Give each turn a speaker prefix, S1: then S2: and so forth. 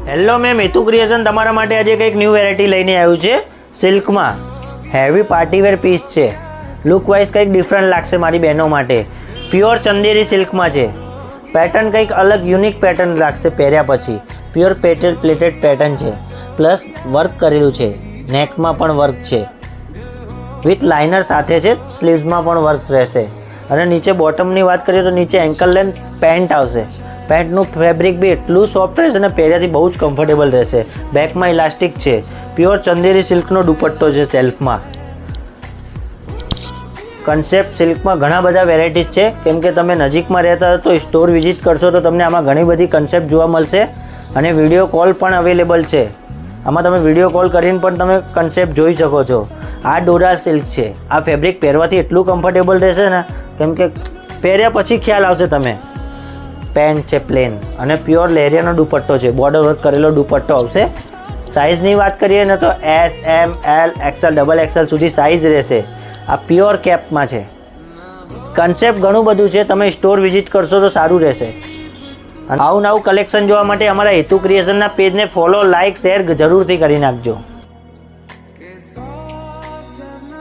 S1: Hello ma'am, હેતુ creation તમારા માટે આજે કંઈક ન્યૂ વેરાયટી લઈને આવ્યું છે સિલ્કમાં. હેવી પાર્ટીવેર પીસ છે. લુક વાઇઝ કંઈક ડિફરન્ટ લાગશે મારી બહેનો માટે. પ્યોર ચંદેરી સિલ્કમાં છે. પેટર્ન કંઈક અલગ યુનિક પેટર્ન લાગશે પહેર્યા પછી. પ્યોર પ્લેટેડ પેટર્ન છે, પ્લસ વર્ક કરેલું છે. નેકમાં પણ વર્ક છે, વિથ લાઇનર સાથે છે. સ્લીવ્સમાં પણ વર્ક રહેશે. અને નીચે બોટમની વાત કરીએ તો નીચે એન્કલ લેન્થ પેન્ટ આવશે. પેન્ટનું ફેબ્રિક બી એટલું સોફ્ટ રહેશે અને પહેર્યાથી બહુ જ કમ્ફર્ટેબલ રહેશે. બેકમાં ઇલાસ્ટિક છે. પ્યોર ચંદેરી સિલ્કનો દુપટ્ટો છે સેલ્ફમાં. કન્સેપ્ટ સિલ્કમાં ઘણા બધા વેરાયટીઝ છે. કેમ કે તમે નજીકમાં રહેતા હો તો સ્ટોર વિઝિટ કરશો તો તમને આમાં ઘણી બધી કન્સેપ્ટ જોવા મળશે. અને વિડીયો કોલ પણ અવેલેબલ છે. આમાં તમે વિડીયો કોલ કરીને પણ તમે કન્સેપ્ટ જોઈ શકો છો. આ ડોરા સિલ્ક છે. આ ફેબ્રિક પહેરવાથી એટલું કમ્ફર્ટેબલ રહેશે ને, કેમ કે પહેર્યા પછી ખ્યાલ આવશે તમે. પેન્ટ છે પ્લેન અને પ્યોર લેરિયાનો દુપટ્ટો છે. બોર્ડર વર્ક કરેલો દુપટ્ટો આવશે. સાઇઝની વાત કરીએ ને તો S, M, L, XL, XXL સુધી સાઇઝ રહેશે. આ પ્યોર કેપમાં છે. કન્સેપ્ટ ઘણું બધું છે. તમે સ્ટોર વિઝિટ કરશો તો સારું રહેશે. અને આવું નવું કલેક્શન જોવા માટે અમારા હેતુ ક્રિએશનના પેજને ફોલો, લાઇક, શેર જરૂરથી કરી નાખજો.